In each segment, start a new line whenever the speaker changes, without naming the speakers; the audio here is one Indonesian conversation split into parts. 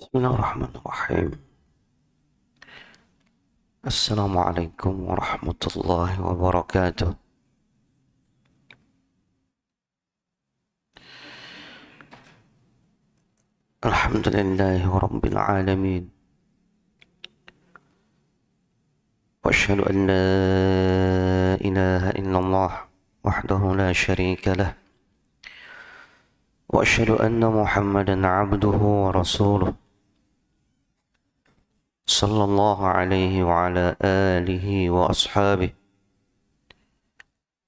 Bismillahirrahmanirrahim. Assalamualaikum warahmatullahi wabarakatuh. Alhamdulillahi rabbil alamin. Wa asyhadu an la ilaha illallah wahdahu la syarika lah. Wa asyhadu anna Muhammadan abduhu wa rasuluh. Sallallahu alaihi wa ala alihi wa ashabihi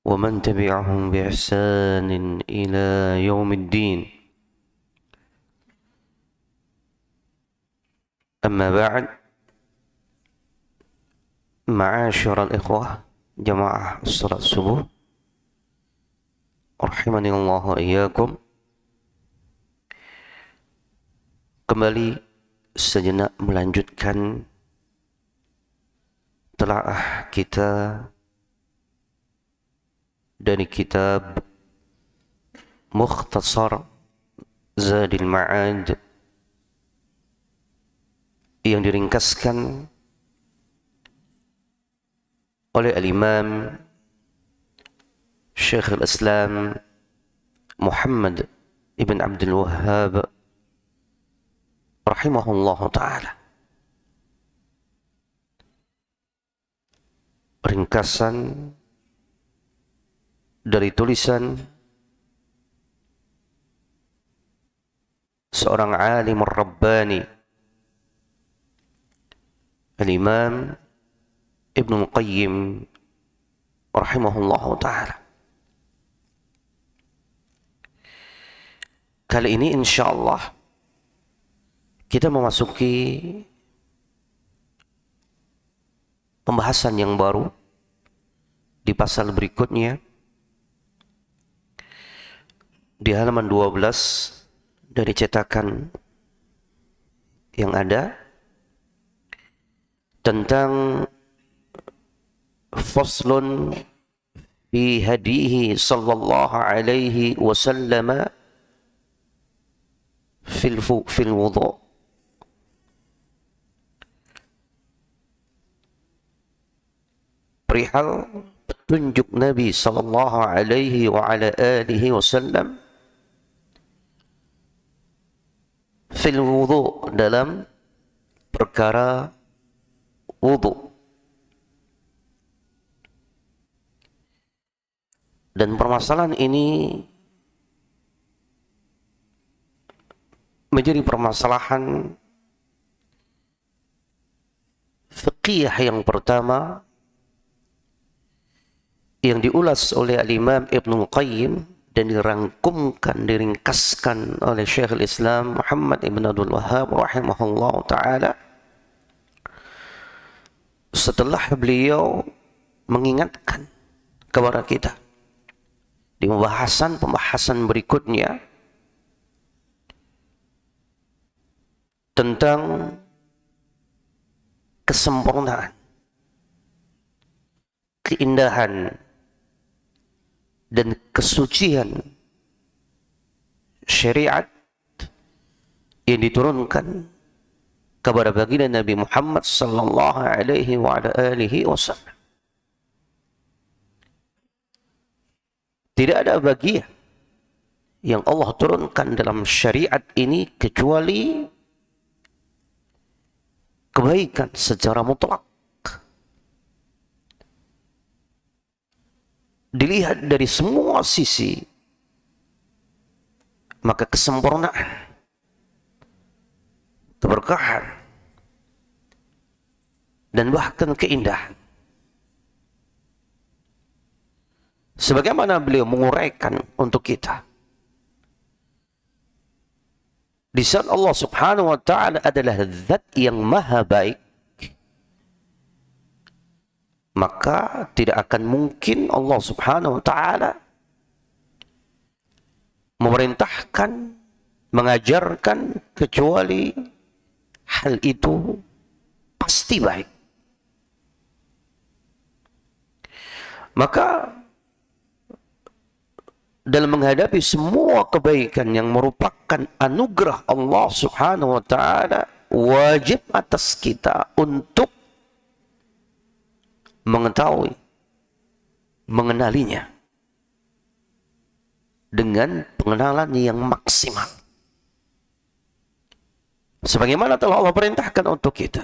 wa man tabi'ahum bi ihsanin ila yaumiddin. Amma ba'd. Ma'asyiral ikhwah jamaah salat subuh rahimani Allah wa iyyakum. Kembali sejenak melanjutkan telaah kita dari kitab Mukhtasar Zadil Ma'ad yang diringkaskan oleh Al-Imam Syekh Al-Islam Muhammad ibn Abdul Wahhab rahimahullah ta'ala. Ringkasan dari tulisan seorang alim rabbani, Al-Imam Ibnu Qayyim rahimahullah ta'ala. Kali ini insyaallah kita memasuki pembahasan yang baru di pasal berikutnya di halaman 12 dari cetakan yang ada tentang faslun fi hadihi sallallahu alaihi wasallam fil wudu'. Perihal petunjuk Nabi sallallahu alaihi wa ala alihi wasallam fil wudu', dalam perkara wudu'. Dan permasalahan ini menjadi permasalahan fiqih yang pertama yang diulas oleh Al-Imam Ibnu Qayyim dan dirangkumkan, diringkaskan oleh Syekhul Islam Muhammad ibn Abdul Wahhab rahimahullah ta'ala setelah beliau mengingatkan kepada kita di pembahasan berikutnya tentang kesempurnaan, keindahan dan kesucian syariat yang diturunkan kepada baginda Nabi Muhammad sallallahu alaihi wa ala alihi wasallam. Tidak ada bagian yang Allah turunkan dalam syariat ini kecuali kebaikan secara mutlak. Dilihat dari semua sisi, maka kesempurnaan, keberkahan, dan bahkan keindahan. Sebagaimana beliau menguraikan untuk kita, di saat Allah subhanahu wa ta'ala adalah zat yang maha baik, maka tidak akan mungkin Allah subhanahu wa ta'ala memerintahkan, mengajarkan kecuali hal itu pasti baik. Maka dalam menghadapi semua kebaikan yang merupakan anugerah Allah Subhanahu wa taala, wajib atas kita untuk mengetahui, mengenalinya dengan pengenalan yang maksimal. Sebagaimana telah Allah perintahkan untuk kita.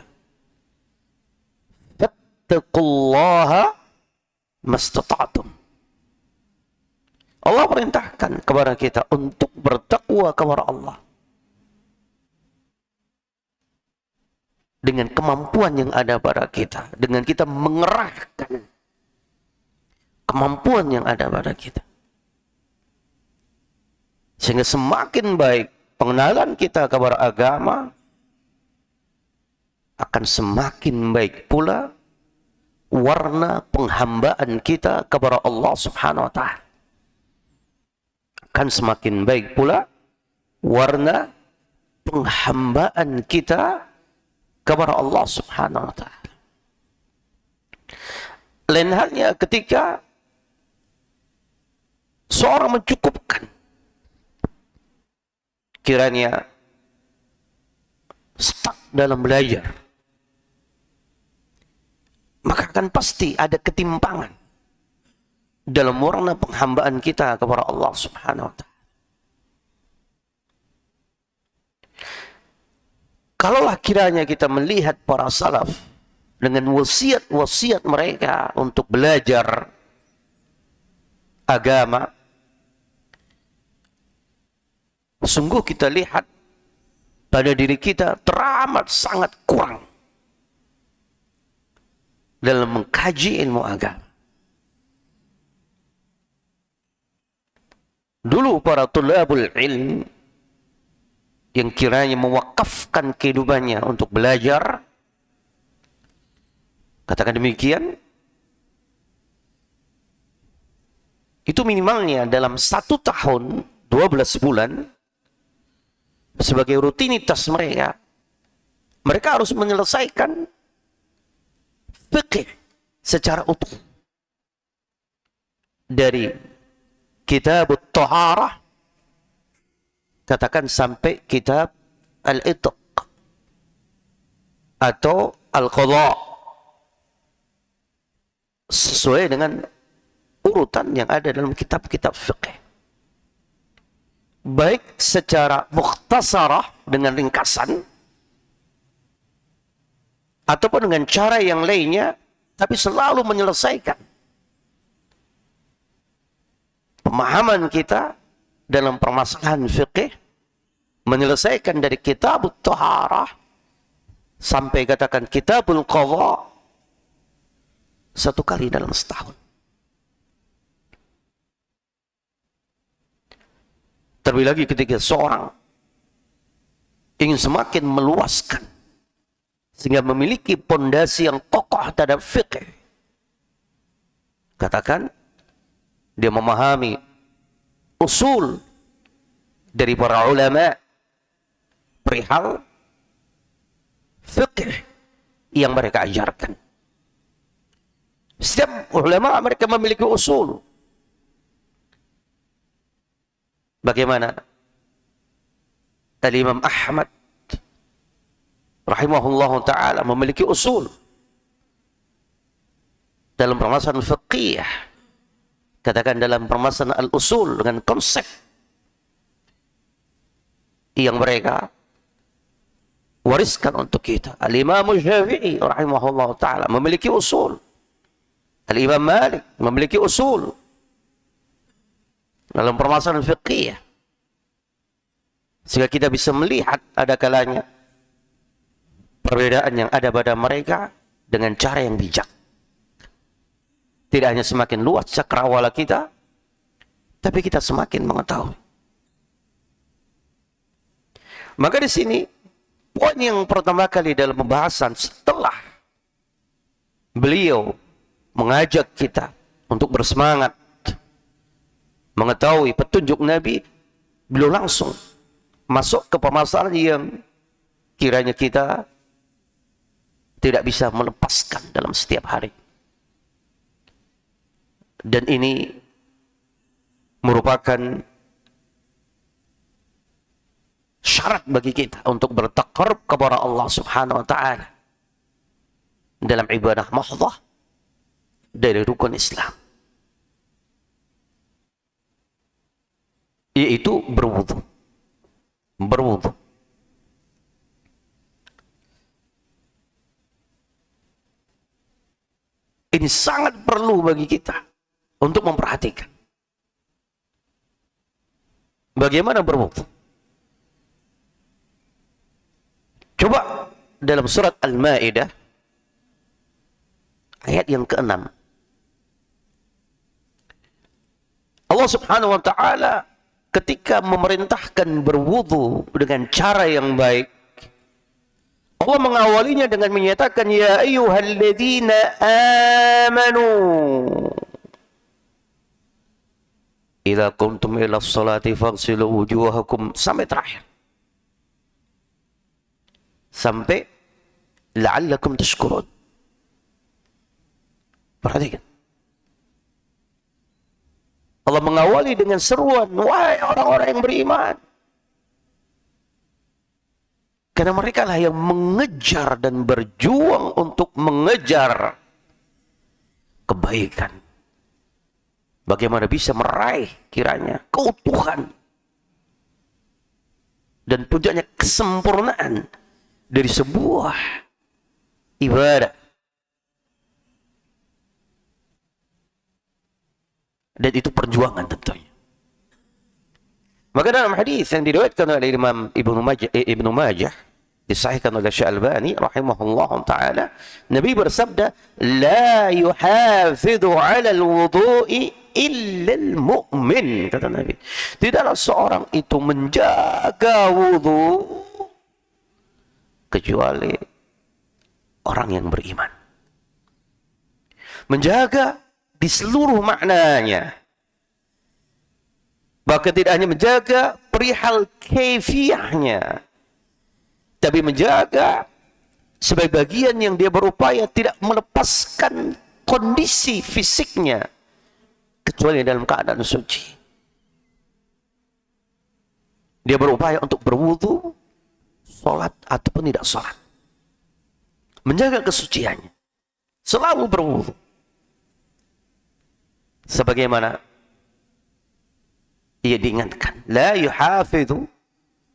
Fattaqullaha mastata'tum. Allah perintahkan kepada kita untuk bertakwa kepada Allah dengan kemampuan yang ada pada kita, dengan kita mengerahkan kemampuan yang ada pada kita. Sehingga semakin baik pengenalan kita kepada agama, akan semakin baik pula warna penghambaan kita kepada Allah Subhanahu wa taala. Akan semakin baik pula warna penghambaan kita kepada Allah Subhanahu wa taala. Lain halnya ketika seorang mencukupkan kiranya stuck dalam belajar, maka akan pasti ada ketimpangan dalam warna penghambaan kita kepada Allah Subhanahu wa taala. Kalaulah kiranya kita melihat para salaf dengan wasiat-wasiat mereka untuk belajar agama, sungguh kita lihat pada diri kita teramat sangat kurang dalam mengkaji ilmu agama. Dulu para tulabul ilm yang kiranya mewakafkan kehidupannya untuk belajar, katakan demikian, itu minimalnya dalam 1 tahun 12 bulan sebagai rutinitas mereka, mereka harus menyelesaikan fikih secara utuh dari kitab at-taharah, katakan sampai kitab al-itq atau al-qadha, sesuai dengan urutan yang ada dalam kitab-kitab fikih, baik secara mukhtasarah dengan ringkasan ataupun dengan cara yang lainnya, tapi selalu menyelesaikan pemahaman kita dalam permasalahan fikih, menyelesaikan dari kitab at-taharah sampai katakan kitabul qadha 1 kali dalam setahun. Terlebih lagi ketika seorang ingin semakin meluaskan sehingga memiliki pondasi yang kokoh terhadap fikih, katakan dia memahami usul dari para ulama perihal fikih yang mereka ajarkan. Setiap ulama mereka memiliki usul. Bagaimana Al-Imam Ahmad rahimahullahu ta'ala memiliki usul dalam permasalahan fiqih, katakan dalam permasalahan al-usul, dengan konsep yang mereka wariskan untuk kita. Al-Imam Syafi'i rahimahullahu ta'ala memiliki usul. Al-Imam Malik memiliki usul dalam permasalahan fiqih, sehingga kita bisa melihat ada kalanya perbedaan yang ada pada mereka dengan cara yang bijak. Tidak hanya semakin luas cakrawala kita, tapi kita semakin mengetahui. Maka di sini poin yang pertama kali dalam pembahasan setelah beliau mengajak kita untuk bersemangat mengetahui petunjuk Nabi, beliau langsung masuk ke permasalahan yang kiranya kita tidak bisa melepaskan dalam setiap hari. Dan ini merupakan syarat bagi kita untuk bertaqarrub kepada Allah Subhanahu wa taala dalam ibadah mahdhah dari rukun Islam, yaitu berwudu. Berwudu. Ini sangat perlu bagi kita untuk memperhatikan bagaimana berwudu. Coba dalam surat Al-Maidah ayat yang ke-6. Allah Subhanahu wa taala ketika memerintahkan berwudu dengan cara yang baik, Allah mengawalinya dengan menyatakan, ya ayyuhalladzina amanu idza qumtum ila sholati faghsilu wujuhakum, sampai terakhir. Sampai la'allakum tashkurun. Perhatikan. Allah mengawali dengan seruan, wahai orang-orang yang beriman. Karena mereka lah yang mengejar dan berjuang untuk mengejar kebaikan. Bagaimana bisa meraih kiranya keutuhan dan puncaknya kesempurnaan dari sebuah ibadah. Dan itu perjuangan tentunya. Maka dalam hadis yang diriwayatkan oleh Imam Ibnu Majah, disahihkan oleh Syekh Albani rahimahullah taala, Nabi bersabda, la yuhafidhu 'ala al-wudu'i illa al-mu'min, kata Nabi. Tidaklah seorang itu menjaga wudu kecuali orang yang beriman. Menjaga di seluruh maknanya. Bahkan tidak hanya menjaga perihal kaifiyahnya, tapi menjaga sebagai bagian yang dia berupaya tidak melepaskan kondisi fisiknya kecuali dalam keadaan suci. Dia berupaya untuk berwudu, sholat ataupun tidak sholat, menjaga kesuciannya, selalu berwudu. Sebagaimana ia diingatkan, la yuhafidhu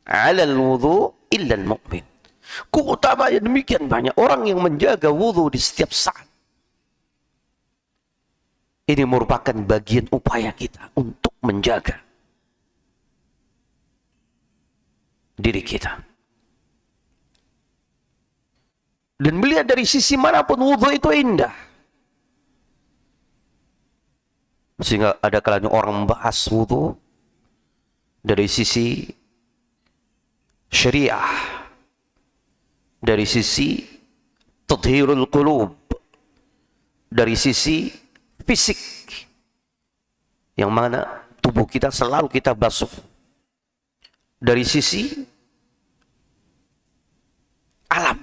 'ala al-wudu' illa al-mu'min. Keutamaannya demikian banyak orang yang menjaga wudu di setiap saat. Ini merupakan bagian upaya kita untuk menjaga diri kita. Dan melihat dari sisi manapun wudu itu indah. Sehingga ada kalanya orang membahas wudu dari sisi syariah, dari sisi tathhirul qulub, dari sisi fisik, yang mana tubuh kita selalu kita basuh, dari sisi alam,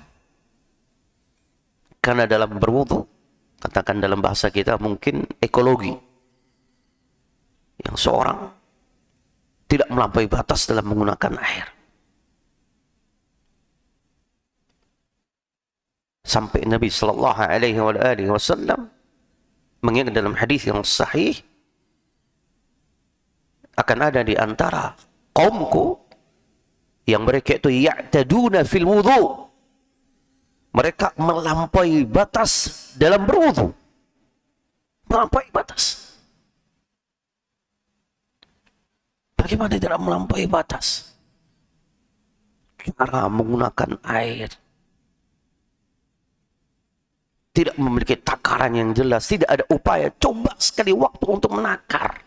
karena dalam berwudu, katakan dalam bahasa kita mungkin ekologi, yang seorang tidak melampaui batas dalam menggunakan air. Sampai Nabi sallallahu alaihi wasallam mengingat dalam hadis yang sahih, akan ada di antara kaumku yang mereka itu ya'taduna fil wudu. Mereka melampaui batas dalam berwudu. Melampaui batas. Bagaimana tidak melampaui batas? Cara menggunakan air. Tidak memiliki takaran yang jelas. Tidak ada upaya. Coba sekali waktu untuk menakar.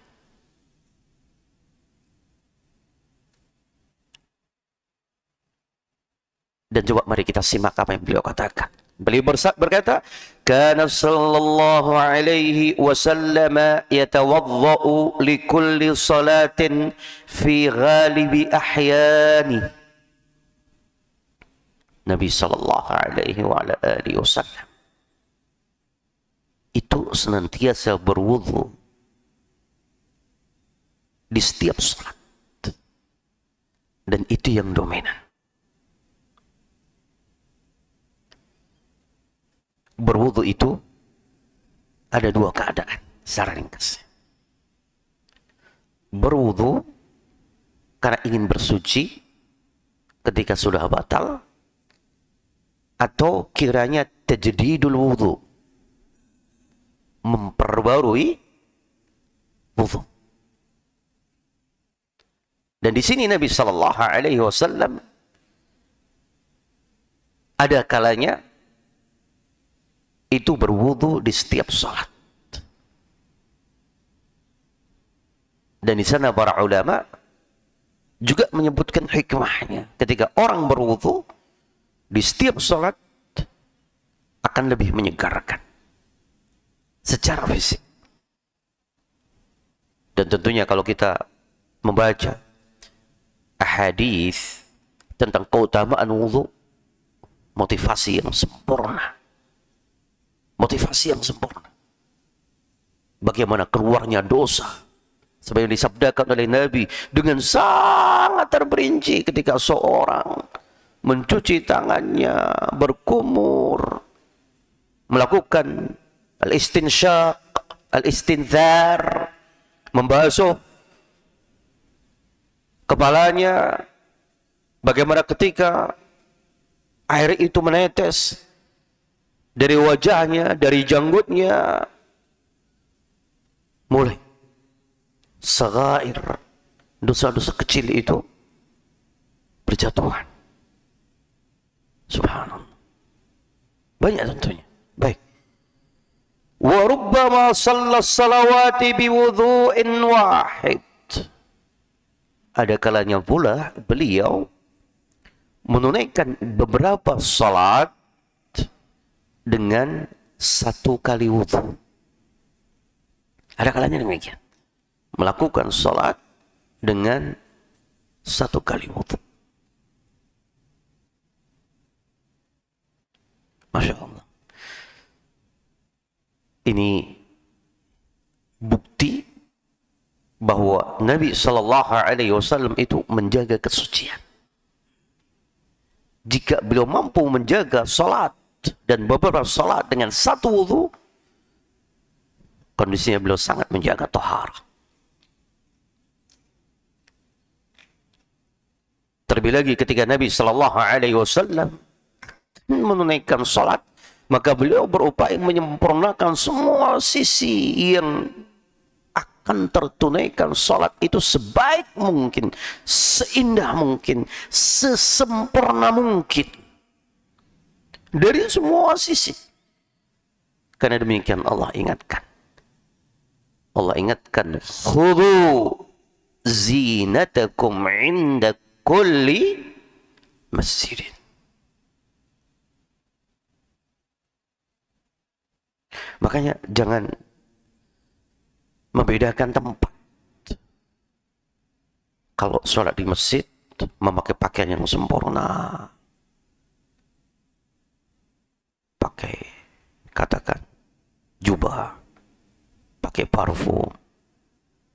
Dan coba mari kita simak apa yang beliau katakan. Beliau berkata, "Kana sallallahu alaihi wasallam yatawaddau li kulli salatin fi ghalibi ahyani." Nabi sallallahu alaihi wasallam itu senantiasa berwudu di setiap salat. Dan itu yang dominan. Berwudu itu ada dua keadaan secara ringkas. Berwudu karena ingin bersuci ketika sudah batal, atau kiranya tajdidul wudu, memperbarui wudu. Dan di sini Nabi sallallahu alaihi wasallam ada kalanya itu berwudu di setiap salat. Dan di sana para ulama juga menyebutkan hikmahnya. Ketika orang berwudu di setiap salat akan lebih menyegarkan secara fisik. Dan tentunya kalau kita membaca hadis tentang keutamaan wudu, motivasi yang sempurna. Motivasi yang sempurna. Bagaimana keluarnya dosa. Seperti yang disabdakan oleh Nabi dengan sangat terperinci ketika seorang mencuci tangannya, berkumur, melakukan al-istinsyaq, al-istinthar, membasuh kepalanya, bagaimana ketika air itu menetes dari wajahnya, dari janggutnya, mulai saghair, dosa-dosa kecil itu berjatuhan. Subhanallah. Banyak tentunya. Baik. Wa rubbama shalla salawati biwudhu'in wahid. Ada kalanya pula beliau menunaikan beberapa salat dengan satu kali wudhu. Ada kalanya demikian. Melakukan salat dengan satu kali wudhu. Masya Allah. Ini bukti bahwa Nabi Sallallahu Alaihi Wasallam itu menjaga kesucian. Jika beliau mampu menjaga salat dan beberapa salat dengan satu wudhu, kondisinya beliau sangat menjaga taharah. Terlebih lagi ketika Nabi Sallallahu Alaihi Wasallam menunaikan salat, maka beliau berupaya menyempurnakan semua sisi yang akan tertunaikan salat itu sebaik mungkin, seindah mungkin, sesempurna mungkin dari semua sisi. Karena demikian Allah ingatkan. Allah ingatkan, khudhu zinatakum inda kulli masjidin. Makanya jangan membedakan tempat. Kalau sholat di masjid, memakai pakaian yang sempurna. Pakai, katakan, jubah. Pakai parfum.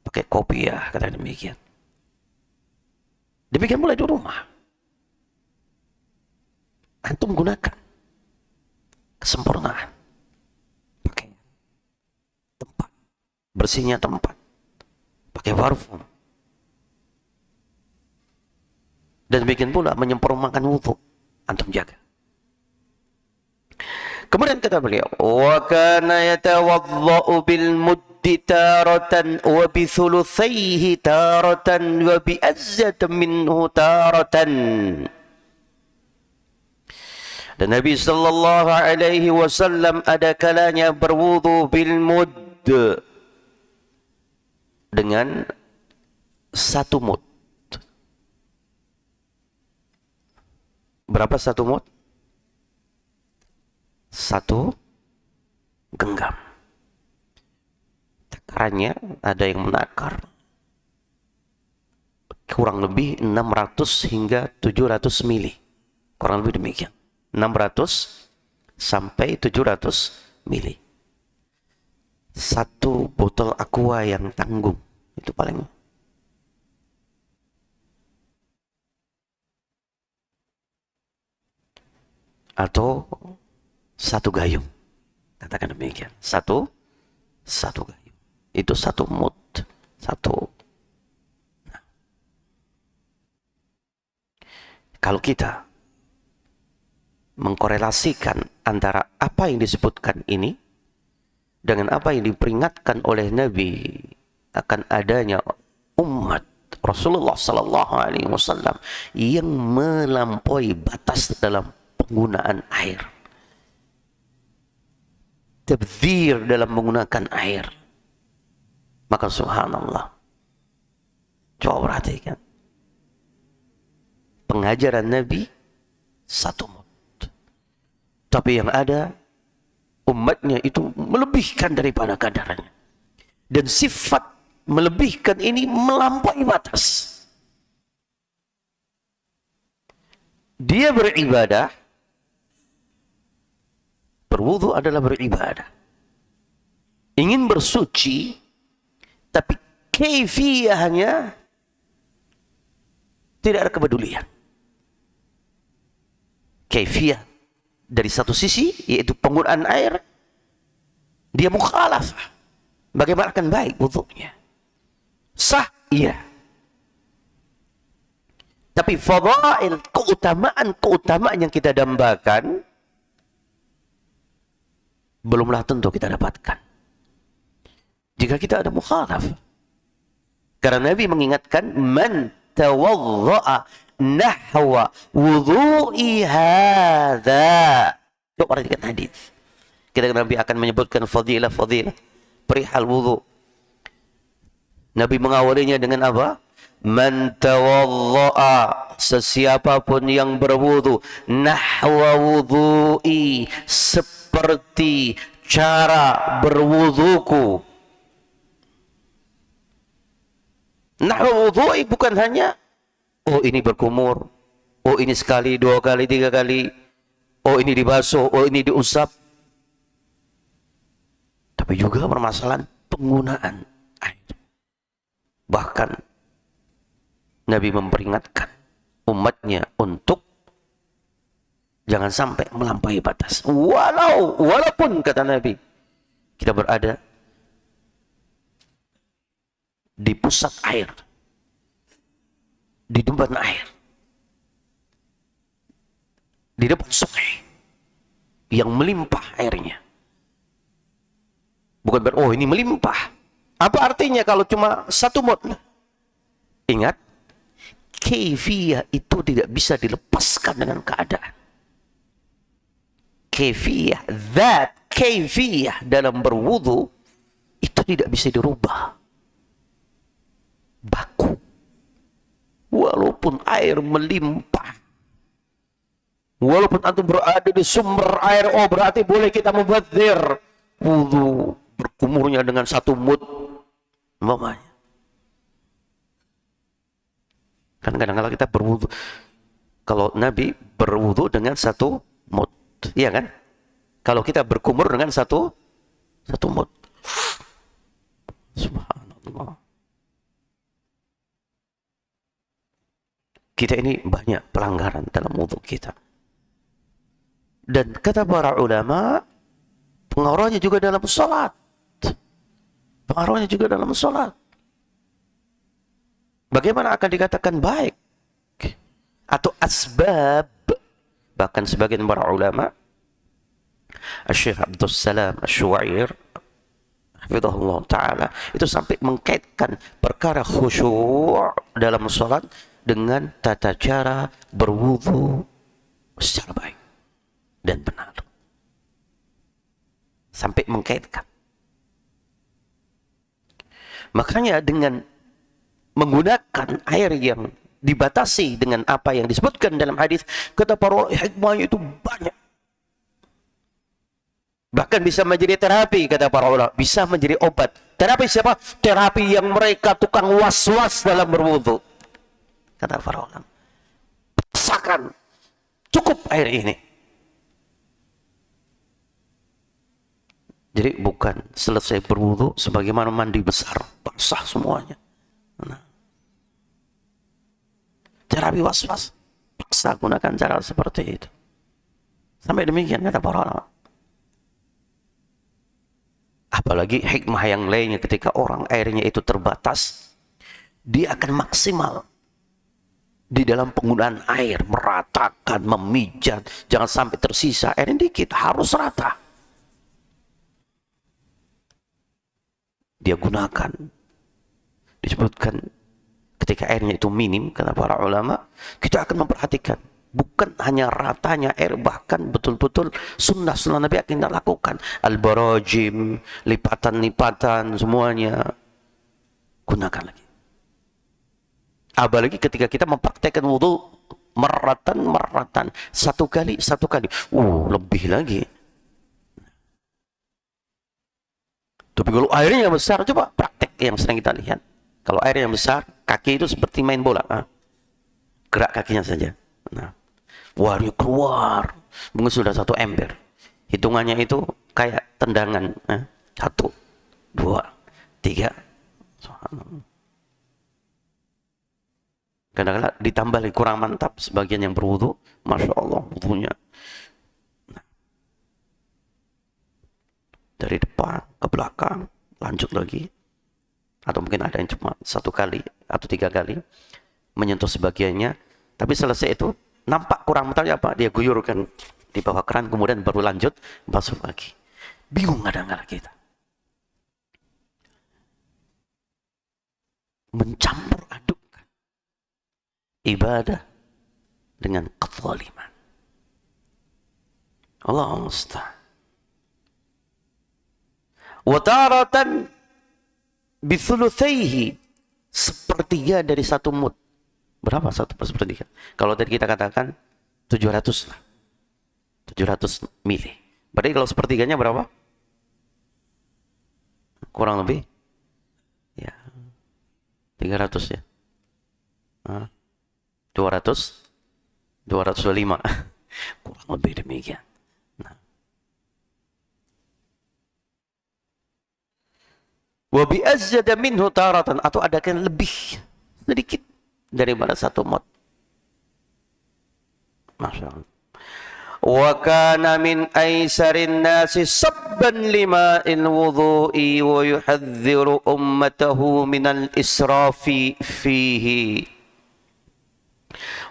Pakai kopiah, kata demikian. Demikian mulai di rumah. Antum gunakan kesempurnaan. Pakai tempat. Bersihnya tempat. Pakai parfum. Dan demikian pula menyempurnakan wudhu. Antum jaga. Kemudian kata beliau, wa kana yatawaddau bil muddi taratan wa bi thuluthaihi taratan wa bi azzat minhu taratan. Dan Nabi sallallahu alaihi wasallam ada kalanya berwudu bil mudd, dengan satu mud. Berapa satu mud? Satu genggam. Takarannya ada yang menakar kurang lebih 600 hingga 700 mili. Kurang lebih demikian. 600 sampai 700 mili. Satu botol aqua yang tanggung itu paling atau satu gayung. Katakan demikian. Satu gayung. Itu satu mud. Nah. Kalau kita mengkorelasikan antara apa yang disebutkan ini dengan apa yang diperingatkan oleh Nabi akan adanya umat Rasulullah Sallallahu Alaihi Wasallam yang melampaui batas dalam penggunaan air, tabdzir dalam menggunakan air, maka subhanallah, coba perhatikan pengajaran Nabi satu mud, tapi yang ada umatnya itu melebihkan daripada kadarnya, dan sifat melebihkan ini melampaui batas. Dia beribadah, berwudu adalah beribadah, ingin bersuci, tapi kaifiyahnya tidak ada kepedulian. Kaifiyah dari satu sisi, yaitu penggunaan air, dia mukhalafah. Bagaimana akan baik wudunya? Sah, iya. Tapi fadail, keutamaan yang kita dambakan, belumlah tentu kita dapatkan jika kita ada mukhalafah. Karena Nabi mengingatkan, man tawadda'a nahwa wudu'i hadza. Coba perhatikan hadis. Kita Nabi akan menyebutkan fadilah perihal wudu. Nabi mengawalinya dengan apa? Man tawadda'a, sesiapapun yang berwudu, nahwa wudu'i, seperti cara berwuduku. Nahwa wudu'i bukan hanya oh ini berkumur, oh ini sekali, 2 kali, 3 kali, oh ini dibasuh, oh ini diusap. Tapi juga permasalahan penggunaan air. Bahkan Nabi memperingatkan umatnya untuk jangan sampai melampaui batas. Walaupun kata Nabi, kita berada di pusat air, di tempat air, di depan sungai yang melimpah airnya. Bukan oh ini melimpah. Apa artinya kalau cuma satu mud? Ingat, kaifiyah itu tidak bisa dilepaskan dengan keadaan. Kaifiyah, kaifiyah dalam berwudu itu tidak bisa dirubah. Baku. Walaupun air melimpah, walaupun antum berada di sumber air, oh berarti boleh kita mubadzir wudu, berkumurnya dengan satu mud, umpamanya. Kan kadang-kadang kita berwudu, kalau Nabi berwudu dengan satu mud, iya kan? Kalau kita berkumur dengan satu mud, subhanallah. Kita ini banyak pelanggaran dalam wudu kita. Dan kata para ulama, pengaruhnya juga dalam salat. Pengaruhnya juga dalam salat. Bagaimana akan dikatakan baik? Atau asbab. Bahkan sebagian para ulama, Syekh Abdul Salam Asy-Syu'air, hafizahullah ta'ala, itu sampai mengkaitkan perkara khusyuk dalam salat dengan tata cara berwudu secara baik dan benar. Sampai mengkaitkan. Makanya dengan menggunakan air yang dibatasi dengan apa yang disebutkan dalam hadis, kata para hikmahnya itu banyak. Bahkan bisa menjadi terapi, kata para ulama, bisa menjadi obat. Terapi siapa? Terapi yang mereka tukang was-was dalam berwudu. Kata para ulama, paksakan, cukup air ini. Jadi bukan selesai berwudu sebagaimana mandi besar, basah semuanya. Nah, terapi was-was, paksa gunakan cara seperti itu. Sampai demikian kata para ulama. Apalagi hikmah yang lainnya ketika orang airnya itu terbatas, dia akan maksimal di dalam penggunaan air, meratakan, memijat, jangan sampai tersisa air yang dikit, harus rata. Dia gunakan. Disebutkan ketika airnya itu minim, kata para ulama, kita akan memperhatikan. Bukan hanya ratanya air, bahkan betul-betul sunnah-sunnah Nabi akan kita lakukan. Al-barajim, lipatan-lipatan, semuanya. Gunakan lagi. Apalagi ketika kita mempraktekkan wudu, meratan. Satu kali. Lebih lagi. Tapi kalau airnya besar, coba praktek yang sering kita lihat. Kalau airnya besar, kaki itu seperti main bola. Gerak kakinya saja. Nah, dia keluar. Mungkin sudah 1 ember. Hitungannya itu kayak tendangan. 1, 2, 3. Kadang-kadang ditambah lagi kurang mantap. Sebagian yang berwudu, Masya Allah, wudunya. Nah, dari depan ke belakang, lanjut lagi. Atau mungkin ada yang cuma 1 kali atau 3 kali menyentuh sebagiannya, tapi selesai itu nampak kurang mantapnya apa, dia guyurkan di bawah keran, kemudian baru lanjut basuh lagi. Bingung kadang-kadang kita mencampur adukkan ibadah dengan kezaliman. Allah musta'an. Wa taratan bithulutsaihi, sepertiga dari 1 mud. Berapa 1/4? Kalau tadi kita katakan 700 lah. 700 mili. Berarti kalau sepertiganya berapa? Kurang lebih ya 300 ya. 200 205. Kurang lebih demikian. Wa bi azzada minhu taratan, atau ada yang lebih sedikit daripada 1 mod. Masya Allah. Wa kana min aisarin nasi sabban lima'il wudu'i wa yuhadziru ummatahu minal israfi fihi.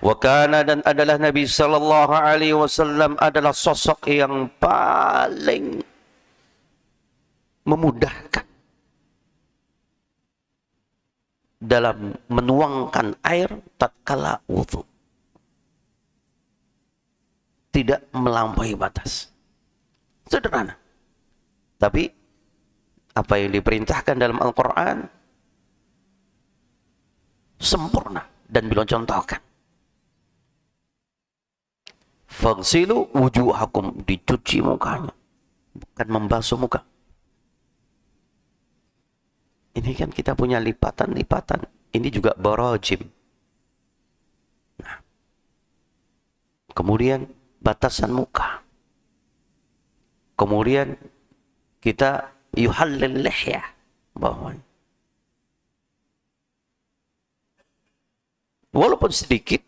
Wa kana, dan adalah Nabi sallallahu alaihi wasallam adalah sosok yang paling memudahkan dalam menuangkan air tatkala wudu, tidak melampaui batas. Sederhana, tapi apa yang diperintahkan dalam Al-Quran sempurna dan beliau contohkan. Faghsilu wujuhakum, dicuci mukanya, bukan membasuh muka. Ini kan kita punya lipatan-lipatan. Ini juga barajim. Nah, kemudian batasan muka. Kemudian kita yuhallil lihyah, bawahnya. Walaupun sedikit,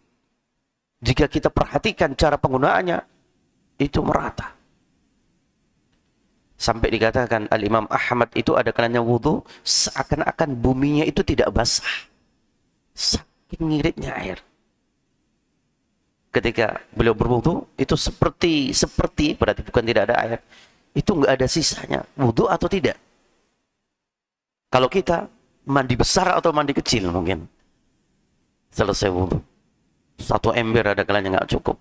jika kita perhatikan cara penggunaannya, itu merata. Sampai dikatakan Al-Imam Ahmad itu ada kalanya wudu, seakan-akan buminya itu tidak basah. Saking ngiritnya air. Ketika beliau berwudu, itu seperti, berarti bukan tidak ada air. Itu nggak ada sisanya. Wudu atau tidak? Kalau kita mandi besar atau mandi kecil mungkin. Selesai wudu. 1 ember ada kalanya nggak cukup.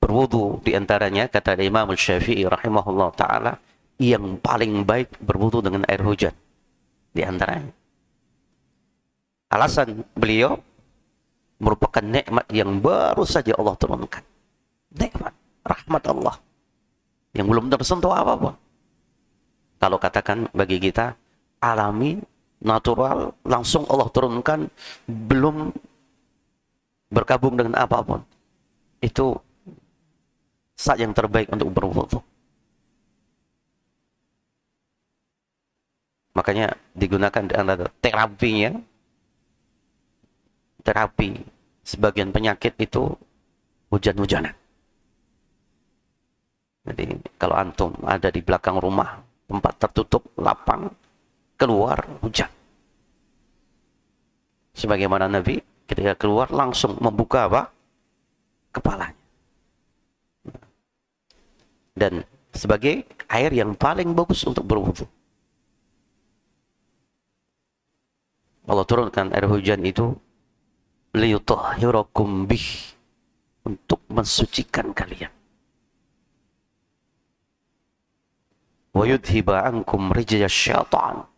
Berwudu diantaranya, kata Imam Syafi'i rahimahullah ta'ala, yang paling baik berwudu dengan air hujan. Diantaranya. Alasan beliau merupakan nikmat yang baru saja Allah turunkan. Nikmat, rahmat Allah. Yang belum tersentuh apapun. Kalau katakan bagi kita, alami, natural, langsung Allah turunkan, belum berkabung dengan apapun. Itu saat yang terbaik untuk berwudu. Makanya digunakan di antara terapinya, terapi sebagian penyakit itu hujan-hujanan. Jadi kalau antum ada di belakang rumah, tempat tertutup, lapang, keluar hujan. Sebagaimana Nabi ketika keluar langsung membuka apa? Kepalanya. Dan sebagai air yang paling bagus untuk berwudu. Allah turunkan air hujan itu liyutahhirakum bih, untuk mensucikan kalian. Wa yudhiba ankum rijya syaitan.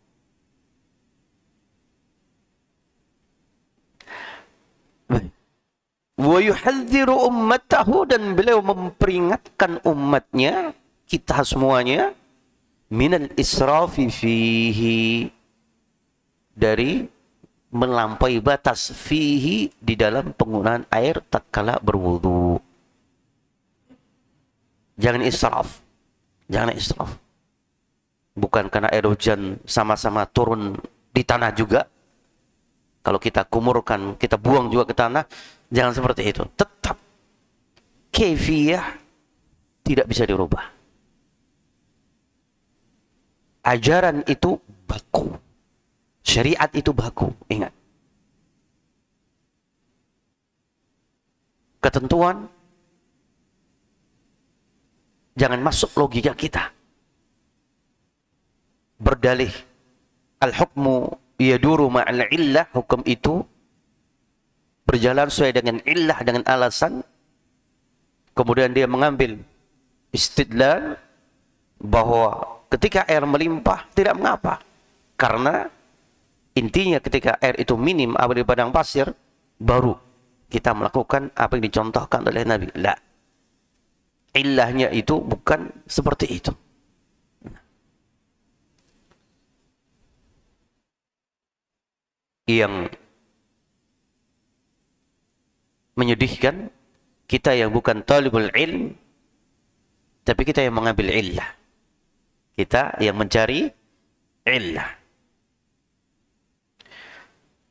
Wa yuhadziru ummatahu, dan beliau memperingatkan umatnya, kita semuanya, minal israfi fihi, dari melampaui batas, fihi, di dalam penggunaan air tatkala berwudu. Jangan israf. Jangan israf. Bukan karena air hujan sama-sama turun di tanah juga. Kalau kita kumurkan, kita buang juga ke tanah, jangan seperti itu. Tetap kaifiyah tidak bisa dirubah. Ajaran itu baku. Syariat itu baku, ingat. Ketentuan jangan masuk logika kita. Berdalih al-hukmu yaduru ma'al illah, hukum itu berjalan sesuai dengan illah, dengan alasan. Kemudian dia mengambil istidlal bahwa ketika air melimpah tidak mengapa, karena intinya ketika air itu minim apa di padang pasir, baru kita melakukan apa yang dicontohkan oleh Nabi. La, illahnya itu bukan seperti itu. Yang menyedihkan, kita yang bukan talibul ilm, tapi kita yang mengambil illah. Kita yang mencari illah.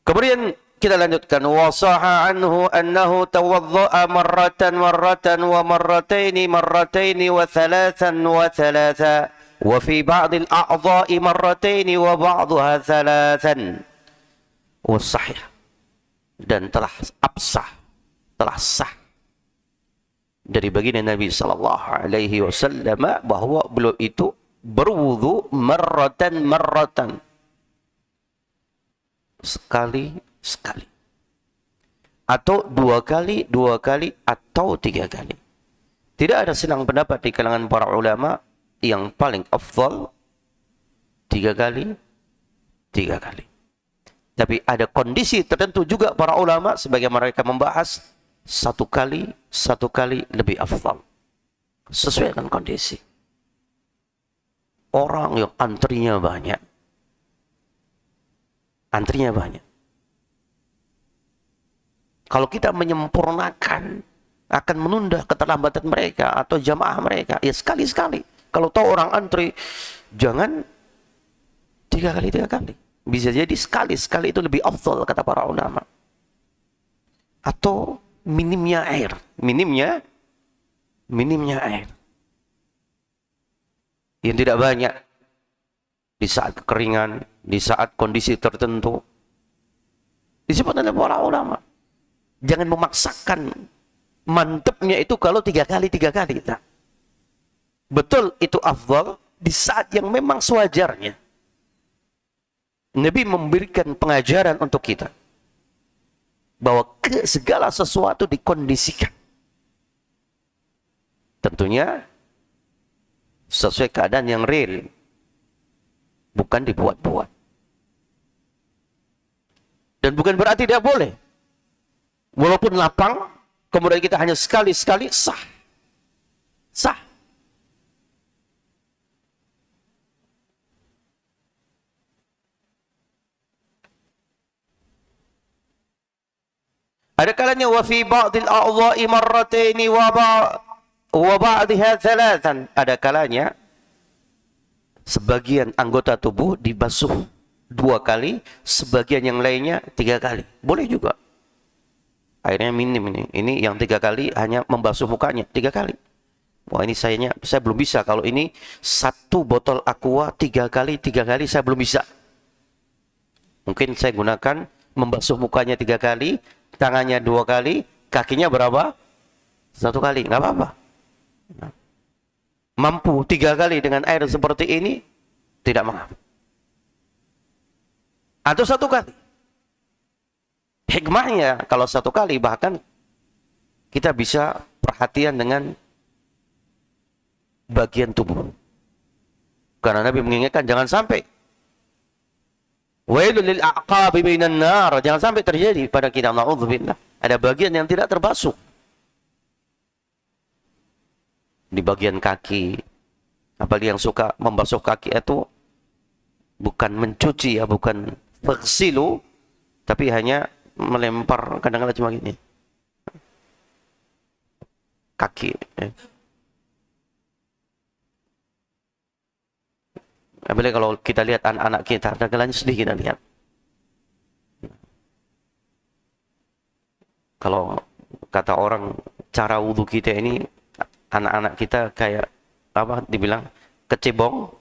Kemudian kita lanjutkan, wasaha anhu annahu tawadda'a marratan wa marrataini wa thalathan wa thalatha wa fi ba'd al-a'dha'i marrataini wa ba'daha thalathan. Wasahih, dan telah absah, telah sah dari baginda Nabi sallallahu alaihi wasallam bahwa beliau itu berwudu marratan, sekali, atau dua kali, atau tiga kali. Tidak ada silang pendapat di kalangan para ulama yang paling afdal tiga kali. Tapi ada kondisi tertentu juga para ulama sebagai mereka membahas satu kali lebih afdal, sesuai dengan kondisi. Orang yang antrinya banyak, kalau kita menyempurnakan, akan menunda keterlambatan mereka atau jamaah mereka. Ya sekali-sekali. Kalau tahu orang antri, jangan tiga kali. Bisa jadi sekali itu lebih afdal kata para ulama. Atau minimnya air. Yang tidak banyak. Di saat kekeringan, di saat kondisi tertentu. Disebut oleh para ulama. Jangan memaksakan, mantepnya itu kalau tiga kali. Nah, betul itu afdal di saat yang memang sewajarnya. Nabi memberikan pengajaran untuk kita bahwa segala sesuatu dikondisikan. Tentunya sesuai keadaan yang real, bukan dibuat-buat. Dan bukan berarti tidak boleh. Walaupun lapang, kemudian kita hanya sekali, sah. Ada kalanya wa fi ba'dil a'dha'i marrataini wa ba'dha thalathan. Ada kalanya sebagian anggota tubuh dibasuh 2 kali, sebagian yang lainnya 3 kali. Boleh juga. Airnya minim ini. Ini yang 3 kali hanya membasuh mukanya 3 kali. Wah, ini saya belum bisa. Kalau ini 1 botol aqua 3 kali saya belum bisa. Mungkin saya gunakan membasuh mukanya 3 kali, tangannya 2 kali, kakinya berapa? 1 kali, nggak apa-apa. Mampu 3 kali dengan air seperti ini, tidak mengapa. Atau 1 kali. Hikmahnya kalau 1 kali, bahkan kita bisa perhatian dengan bagian tubuh. Karena Nabi mengingatkan jangan sampai wailul lil a'qabi minan nar, jangan sampai terjadi pada kita, naudzubillah, ada bagian yang tidak terbasuh. Di bagian kaki, apalagi yang suka membasuh kaki itu bukan mencuci ya, bukan faghsilu, tapi hanya melempar, kadang-kadang cuma gini kaki ya. Apalagi kalau kita lihat anak-anak kita, kadang-kadang sedih kita lihat. Kalau kata orang, cara wudhu kita ini, anak-anak kita kayak apa dibilang kecebong,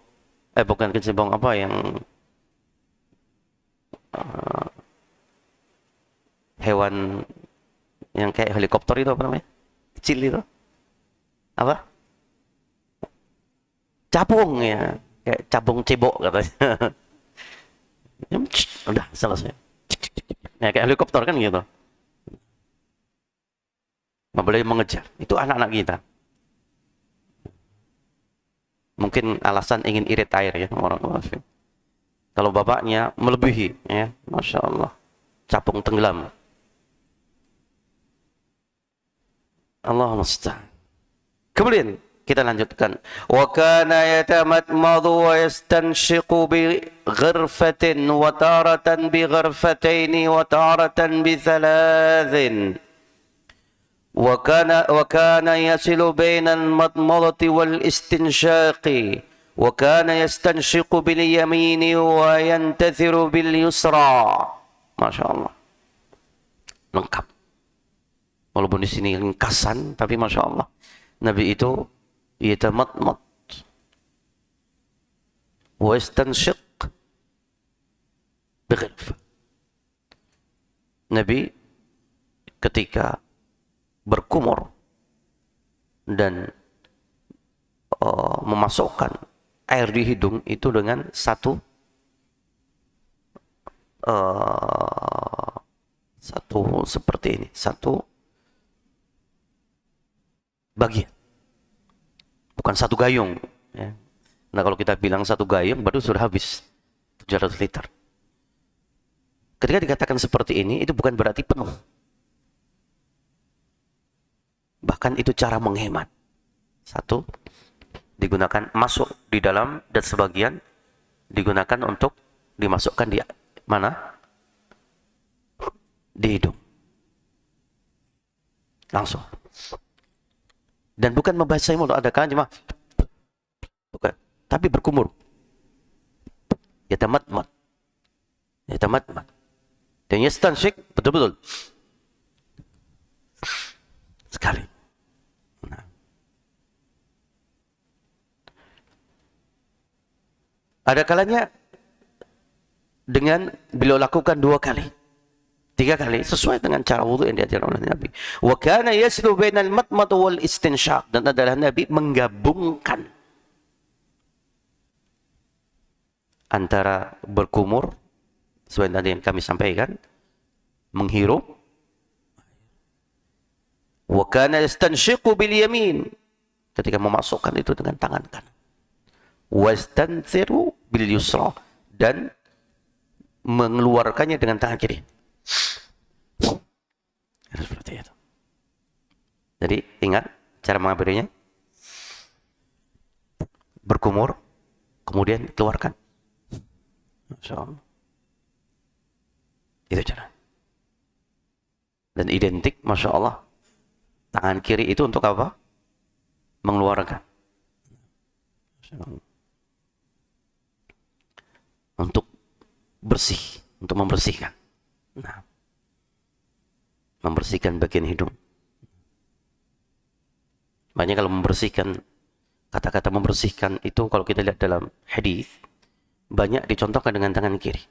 bukan kecebong, apa yang hewan yang kayak helikopter itu, apa namanya, kecil itu, apa, capung ya, kayak cabung cebok katanya. Udah selesai ya, kayak helikopter kan gitu, nggak boleh mengejar. Itu anak-anak kita. Mungkin alasan ingin irit air ya orang. Kalau bapaknya melebihi ya, Masya Allah, capung tenggelam. Allah musta'an. Kemudian kita lanjutkan. Wa kana yatamadmadu wa yastanshiqu bi ghirfatin wa taratan bi ghirfataini wa taratan bi thalathin. وكان يصل بين المضمضة والاستنشاق وكان يستنشق باليمين وينتثر باليسرى. Masya Allah, lengkap. Walaupun di sini ringkasan, tapi Masya Allah, Nabi itu yatamadmad wa yastanshiq bighirfah. Nabi ketika berkumur dan memasukkan air di hidung itu dengan satu seperti ini, satu bagian, bukan satu gayung ya. Nah, kalau kita bilang satu gayung baru sudah habis 700 liter. Ketika dikatakan seperti ini, itu bukan berarti penuh. Bahkan itu cara menghemat. Satu digunakan masuk di dalam dan sebagian digunakan untuk dimasukkan di mana? Di hidung. Langsung. Dan bukan membasahi mulut, ada kan cuma bukan, tapi berkumur. Yatamadmad. Yatamadmad. Dan yastanshik betul-betul. Sekali. Ada kalanya dengan beliau lakukan 2 kali, 3 kali, sesuai dengan cara wudhu yang diajarkan oleh Nabi. Wa kana yaslu bainal matmat wal istinshaq, dan adalah Nabi menggabungkan antara berkumur, sesuai tadi yang kami sampaikan, menghirup. Wa kana yastanshiqu bil yamin, ketika memasukkan itu dengan tangan kanan. Wastanthiru bil yusra, dan mengeluarkannya dengan tangan kiri. Seperti itu. Jadi ingat cara mengambilnya. Berkumur, kemudian keluarkan. Masya Allah. Itu cara. Dan identik, Masya Allah, tangan kiri itu untuk apa? Mengeluarkan. Masya Allah. bersih, untuk membersihkan. Nah, membersihkan bagian hidung. Makanya kalau membersihkan, kata-kata membersihkan itu kalau kita lihat dalam hadis banyak dicontohkan dengan tangan kiri.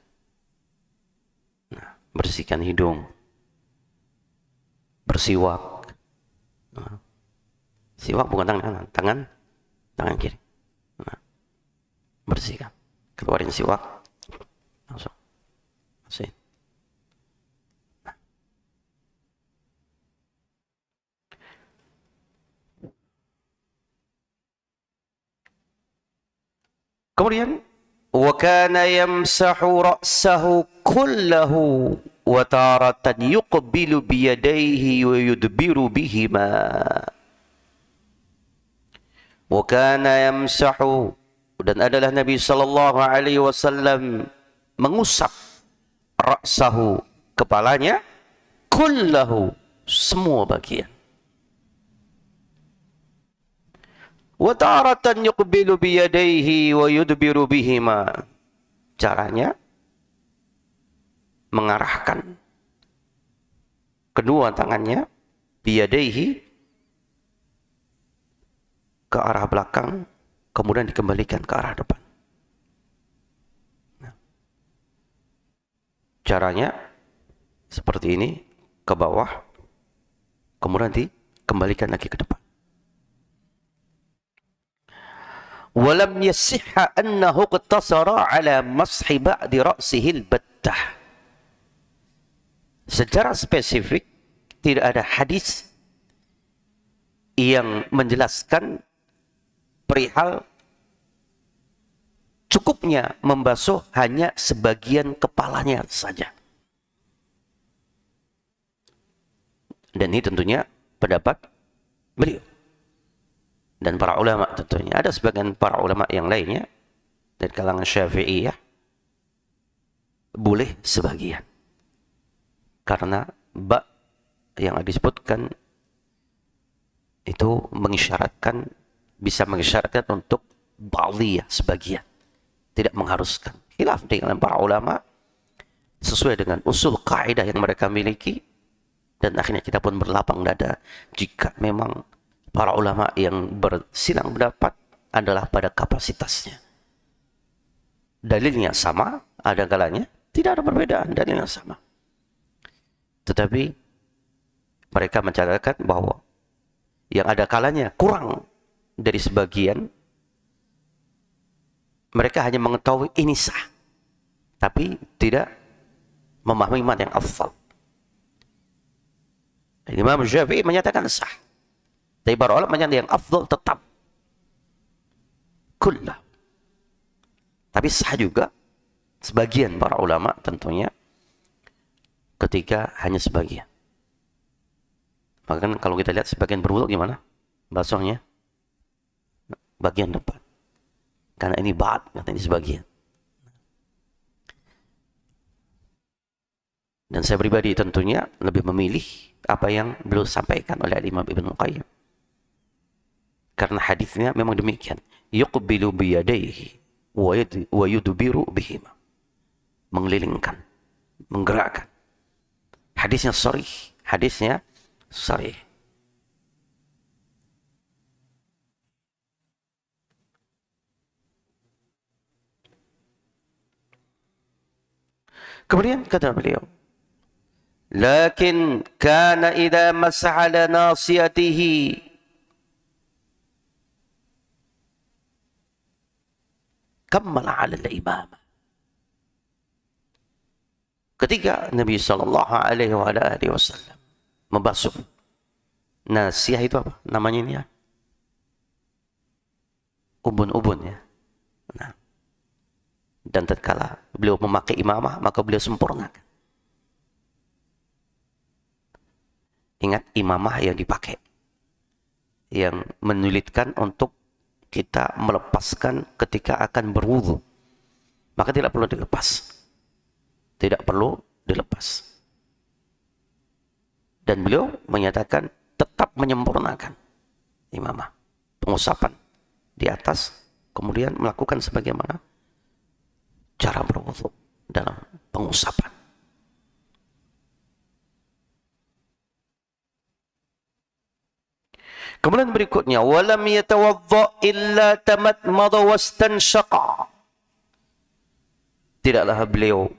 Nah, bersihkan hidung, bersiwak. Nah, siwak bukan tangan kanan, tangan kiri. Nah, bersihkan, keluarin siwak, langsung bersihin. Kemudian wa kana yamsahu ra'sahu kullahu wa taratan yuqbilu bi yadayhi wa yudbiru bihima. Wa kana yamsahu, dan adalah Nabi sallallahu alaihi wasallam mengusap ra'sahu, kepalanya, kullahu, semua bagian. Wa taratan yuqbilu biyadayhi wa yudbiru bihima. Caranya mengarahkan kedua tangannya biyadayhi ke arah belakang, kemudian dikembalikan ke arah depan. Nah, caranya seperti ini, ke bawah, kemudian dikembalikan lagi ke depan. Walam yasihha annahu iqtasara ala mashi ba'di ra'sihi al-battah. Secara spesifik tidak ada hadis yang menjelaskan perihal cukupnya membasuh hanya sebagian kepalanya saja. Dan ini tentunya pendapat beliau dan para ulama tentunya. Ada sebagian para ulama yang lainnya dari kalangan Syafi'iyah boleh sebagian, karena ba yang disebutkan itu mengisyaratkan, bisa mengisyaratkan untuk ba'diyah, sebagian, tidak mengharuskan. Khilaf di kalangan para ulama sesuai dengan usul kaidah yang mereka miliki, dan akhirnya kita pun berlapang dada jika memang para ulama yang bersilang pendapat adalah pada kapasitasnya. Dalilnya sama, ada kalanya tidak ada perbedaan, dalilnya sama. Tetapi mereka mencatatkan bahwa yang ada kalanya kurang dari sebagian, mereka hanya mengetahui ini sah, tapi tidak memahami mana yang afdal. Imam Syafi'i menyatakan sah, tapi para ulama menyatakan yang afdal tetap kullah. Tapi sah juga sebagian para ulama tentunya ketika hanya sebagian. Maka kalau kita lihat sebagian berwudu gimana basuhnya? Bagian depan. Karena ini ba'd, kata ini sebagian. Dan saya pribadi tentunya lebih memilih apa yang beliau sampaikan oleh Imam Ibnu Qayyim. Karena hadisnya memang demikian. Yuqbilu biyadaihi wa yudbiru bihima. Mengelilingkan, menggerakkan. Hadisnya sharih, hadisnya sharih. Kemudian kata beliau, lakin kana idza masaha ala nasiyatihi kammala ala al-imamah. Ketika Nabi sallallahu alaihi wasallam membasuh nasiyah, itu apa namanya ini ya? Ubun-ubun ya. Nah, dan tatkala beliau memakai imamah, maka beliau sempurnakan. Ingat, imamah yang dipakai, yang menyulitkan untuk kita melepaskan ketika akan berwudu, maka tidak perlu dilepas. Tidak perlu dilepas. Dan beliau menyatakan tetap menyempurnakan imamah, pengusapan di atas, kemudian melakukan sebagaimana cara berwudu dalam pengusapan. Kemudian berikutnya, walam yatawadda illa tamatmada wastanshaqa. Tidaklah beliau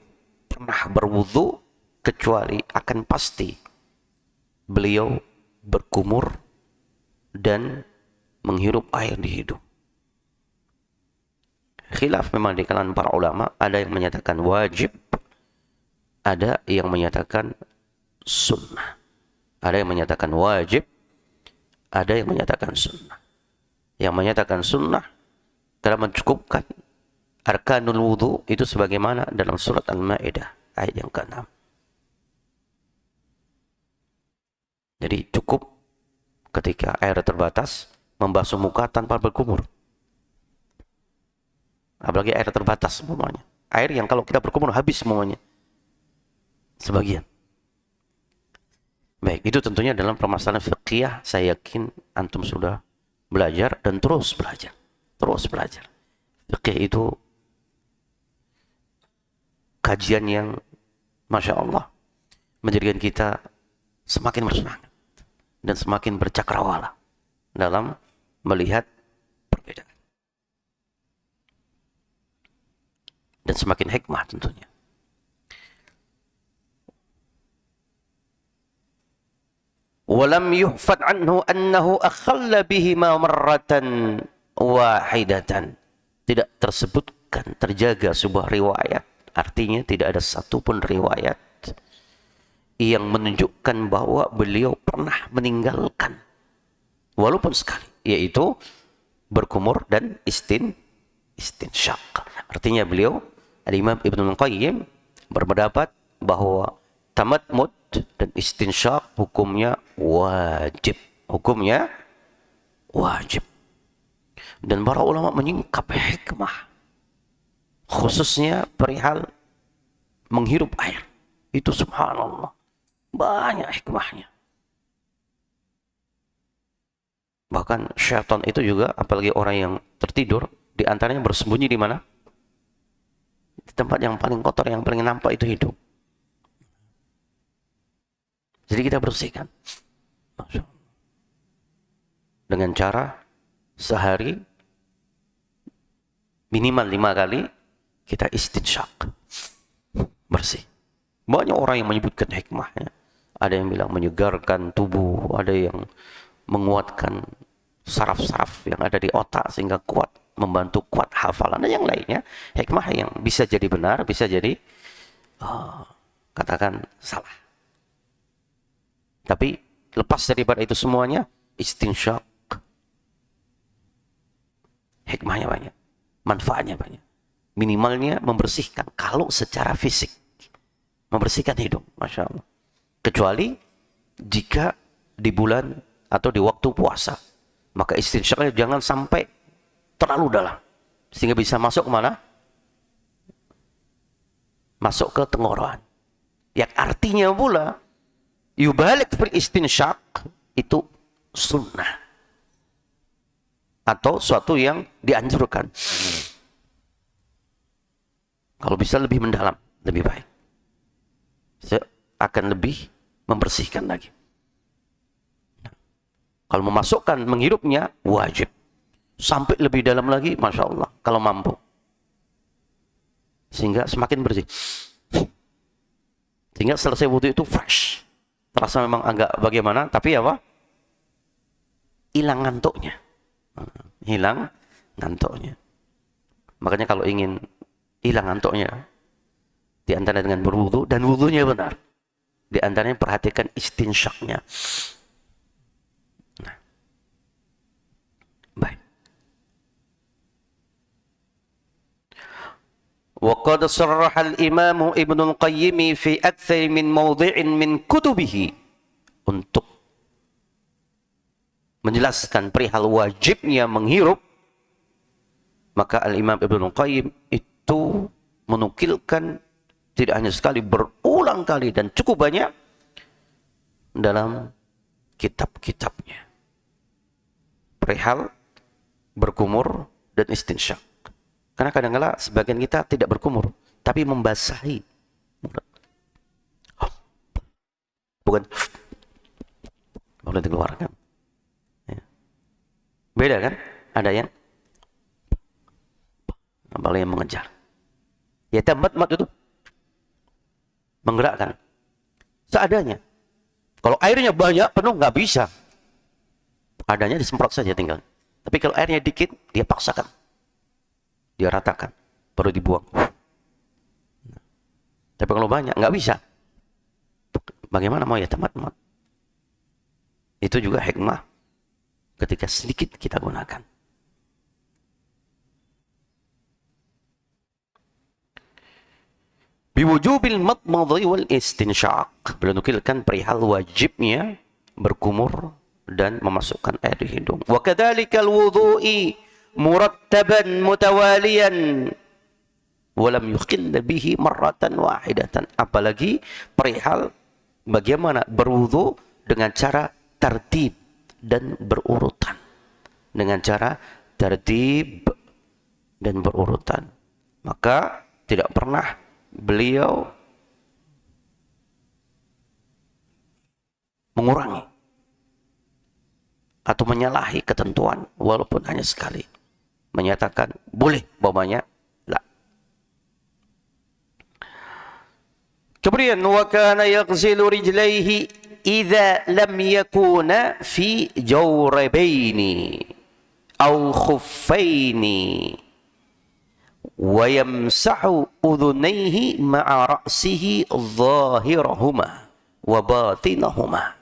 pernah berwudu kecuali akan pasti beliau berkumur dan menghirup air di hidung. Khilaf memang di kalangan para ulama, ada yang menyatakan wajib, ada yang menyatakan sunnah. Ada yang menyatakan wajib, ada yang menyatakan sunnah. Yang menyatakan sunnah telah mencukupkan arkanul wudu itu sebagaimana dalam surat Al-Maidah ayat yang ke-6. Jadi cukup ketika air terbatas membasuh muka tanpa berkumur. Apalagi air terbatas semuanya. Air yang kalau kita berkumur habis semuanya. Sebagian. Baik, itu tentunya dalam permasalahan fiqhiyah. Saya yakin antum sudah belajar dan terus belajar. Terus belajar. Fiqh itu kajian yang Masya Allah menjadikan kita semakin bersemangat dan semakin bercakrawala dalam melihat perbedaan. Dan semakin hikmah tentunya. Walam yuhfad anhu annahu akhalla bihima marratan wahidatan. Tidak tersebutkan, terjaga sebuah riwayat. Artinya tidak ada satupun riwayat yang menunjukkan bahwa beliau pernah meninggalkan walaupun sekali, yaitu berkumur dan istinsyaq. Artinya beliau, Al-Imam Ibnul Qayyim, berpendapat bahwa tamatmud dan istinsyaq hukumnya wajib. Hukumnya wajib. Dan para ulama menyingkap hikmah, khususnya perihal menghirup air. Itu subhanallah, banyak hikmahnya. Bahkan syaitan itu juga, apalagi orang yang tertidur, di antaranya bersembunyi di mana? Di tempat yang paling kotor, yang paling nampak itu hidung. Jadi kita bersihkan dengan cara sehari minimal 5 kali kita istinsyaq, bersih. Banyak orang yang menyebutkan hikmahnya. Ada yang bilang menyegarkan tubuh, ada yang menguatkan saraf-saraf yang ada di otak sehingga kuat, membantu kuat hafalan, dan yang lainnya. Hikmah yang bisa jadi benar, bisa jadi katakan salah. Tapi lepas daripada itu semuanya, istinsyaq hikmahnya banyak, manfaatnya banyak. Minimalnya membersihkan, kalau secara fisik membersihkan hidung, Masya Allah. Kecuali jika di bulan atau di waktu puasa, maka istinsyaqnya jangan sampai terlalu dalam sehingga bisa masuk kemana? Masuk ke tenggorokan. Yang artinya pula yubalik fil istinsyaq itu sunnah atau suatu yang dianjurkan. Kalau bisa lebih mendalam, lebih baik. Akan lebih membersihkan lagi. Kalau memasukkan, menghirupnya wajib. Sampai lebih dalam lagi, Masya Allah, kalau mampu. Sehingga semakin bersih. Sehingga selesai wudhu itu fresh. Terasa memang agak bagaimana, tapi apa? Hilang ngantuknya. Hilang ngantuknya. Makanya kalau ingin hilang ngantuknya, di antara dengan berwudu dan wudunya benar. Di antaranya perhatikan istinsyaqnya. Nah. Baik. Wa qad sarraha al-Imam Ibnu Qayyim fi aktsar min mawdhi'in min kutubihi, untuk menjelaskan perihal wajibnya menghirup, maka Al-Imam Ibnu Qayyim itu menukilkan tidak hanya sekali, berulang kali dan cukup banyak dalam kitab-kitabnya perihal berkumur dan istinsyaq. Karena kadang-kala sebagian kita tidak berkumur, tapi membasahi mulut. Bukan boleh dikeluarkan. Ya. Beda kan? Ada yang apalagi yang mengejar. Ya tamat itu menggerakkan seadanya. Kalau airnya banyak penuh nggak bisa. Adanya disemprot saja tinggal. Tapi kalau airnya dikit dia paksakan. Dia ratakan, baru dibuang. Tapi kalau banyak nggak bisa. Bagaimana mau ya tamat? Itu juga hikmah ketika sedikit kita gunakan. Biwujubil matmadhi wal istinsyaq. Beliau nukilkan perihal wajibnya berkumur dan memasukkan air di hidung. Wa kadzalikal wudu'i murattaban mutawaliyan wa lam yuqil bihi marratan wahidatan. Apalagi perihal bagaimana berwudu dengan cara tertib dan berurutan. Dengan cara tertib dan berurutan. Maka tidak pernah beliau mengurangi atau menyalahi ketentuan walaupun hanya sekali. Menyatakan boleh umpamanya la. Kemudian wa kana yaghsilu rijlaihi idza lam yakuna fi jawrabaini aw khuffaini wa yamsahu udhunayhi ma'a ra'sihi dhahirahuma wa batinahuma.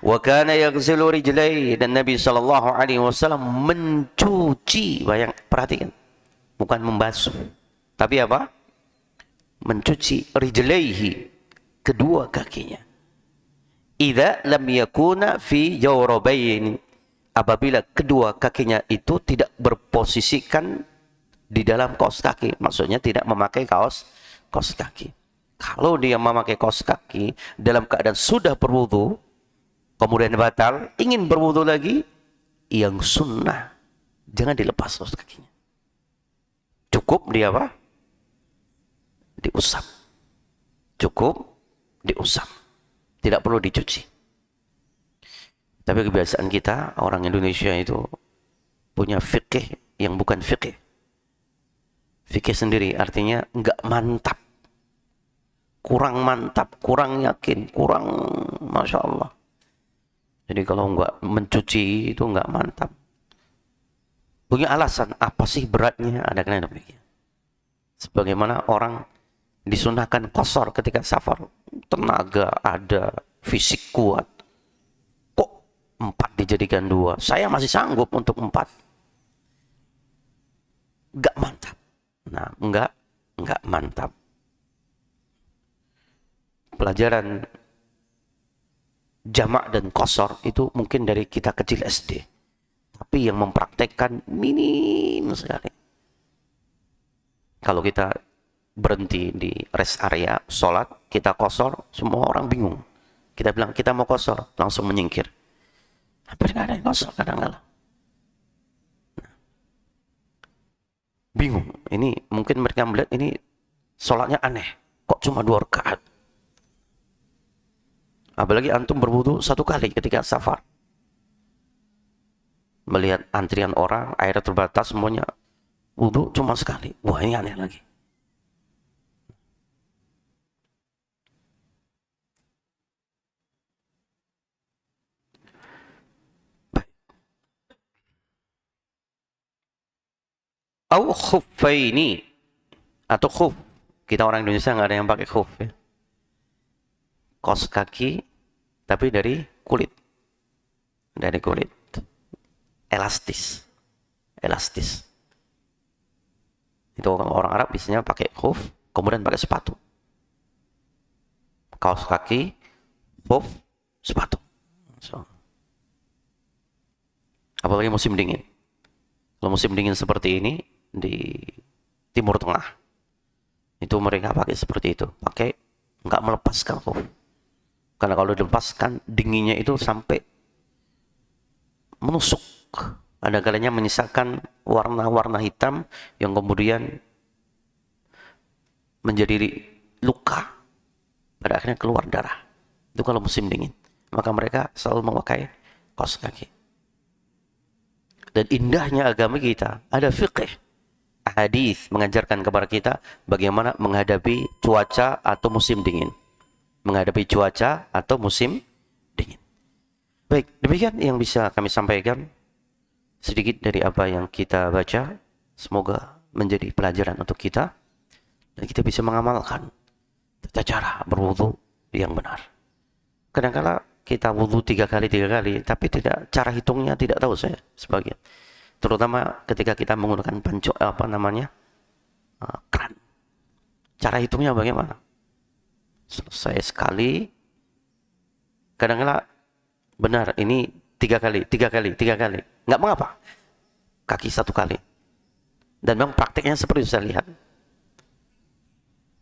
Wa kana yaghsilu rijlaihi, dan Nabi sallallahu alaihi wasallam mencuci, perhatikan, bukan membasuh, tapi apa? Mencuci rijlaihi, kedua kakinya. Idza lam yakuna fi jawrabaini, apabila kedua kakinya itu tidak berposisikan di dalam kaos kaki, maksudnya tidak memakai kaos kaki. Kalau dia memakai kaos kaki dalam keadaan sudah berwudu, kemudian batal, ingin berwudu lagi, yang sunnah jangan dilepas kaos kakinya. Cukup dia apa? Diusap. Cukup diusap. Tidak perlu dicuci. Tapi kebiasaan kita orang Indonesia itu punya fikih yang bukan fikih. Fikih sendiri artinya enggak mantap, kurang mantap, kurang yakin, kurang Masya Allah. Jadi kalau enggak mencuci itu enggak mantap. Punya alasan, apa sih beratnya? Ada kena demikian. Sebagaimana orang disunahkan qasar ketika safar, tenaga ada, fisik kuat. Kok 4 dijadikan 2? Saya masih sanggup untuk 4. Enggak mantap. Nah, enggak mantap. Pelajaran jamak dan qasar itu mungkin dari kita kecil SD. Tapi yang mempraktekkan minim sekali. Kalau kita berhenti di rest area, sholat, kita qasar, semua orang bingung. Kita bilang, kita mau qasar, langsung menyingkir. Hampir nggak ada yang qasar kadang-kadang. Bingung, ini mungkin mereka melihat ini sholatnya aneh, kok cuma 2 rakaat. Apalagi antum berwudu 1 kali ketika safar, melihat antrian orang, air terbatas, semuanya wudu cuma sekali. Wah, ini aneh lagi. Au khuffaini, atau khuf. Kita orang Indonesia nggak ada yang pakai khuf ya. Kaos kaki tapi dari kulit. Dari kulit. Elastis. Itu orang Arab biasanya pakai khuf, kemudian pakai sepatu. Kaos kaki, khuf, sepatu. So. Apalagi musim dingin. Kalau musim dingin seperti ini di Timur Tengah, itu mereka pakai seperti itu, pakai nggak melepaskan khuf, karena kalau dilepaskan dinginnya itu sampai menusuk, ada kalanya menyisakan warna-warna hitam yang kemudian menjadi luka, pada akhirnya keluar darah. Itu kalau musim dingin. Maka mereka selalu memakai kaos kaki. Dan indahnya agama kita, ada fiqh, hadis mengajarkan kepada kita bagaimana menghadapi cuaca atau musim dingin. Menghadapi cuaca atau musim dingin. Baik, demikian yang bisa kami sampaikan. Sedikit dari apa yang kita baca. Semoga menjadi pelajaran untuk kita. Dan kita bisa mengamalkan tata cara berwudu yang benar. Kadang-kala kita wudu 3 kali, tapi tidak, cara hitungnya tidak tahu saya sebagian. Terutama ketika kita menggunakan keran. Cara hitungnya bagaimana? Selesai sekali, kadang-kala benar ini 3 kali. Nggak mengapa. Kaki 1 kali. Dan memang prakteknya seperti itu saya lihat.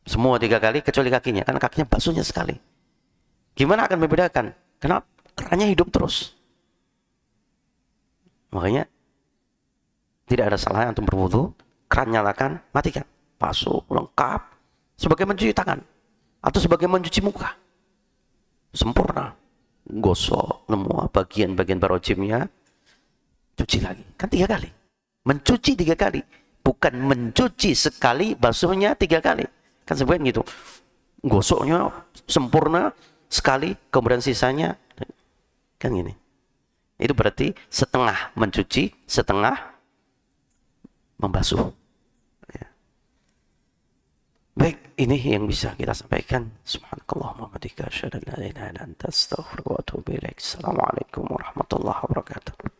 Semua 3 kali kecuali kakinya, karena kakinya basuhnya sekali. Gimana akan membedakan? Karena kerannya hidup terus. Makanya tidak ada salahnya untuk berwudu, keran nyalakan, matikan, basuh lengkap, sebagai mencuci tangan atau sebagai mencuci muka, sempurna. Gosok semua bagian-bagian barojimnya, cuci lagi. Kan 3 kali. Mencuci 3 kali, bukan mencuci sekali, basuhnya 3 kali. Kan sebenarnya gitu. Gosoknya sempurna sekali, kemudian sisanya kan gini. Itu berarti setengah mencuci, setengah membasuh. Ya. Baik, ini yang bisa kita sampaikan. Subhanakallahumma wa bihamdika asyhadu an la ilaha illa anta astaghfiruka wa atubu ilaik. Assalamualaikum warahmatullahi wabarakatuh.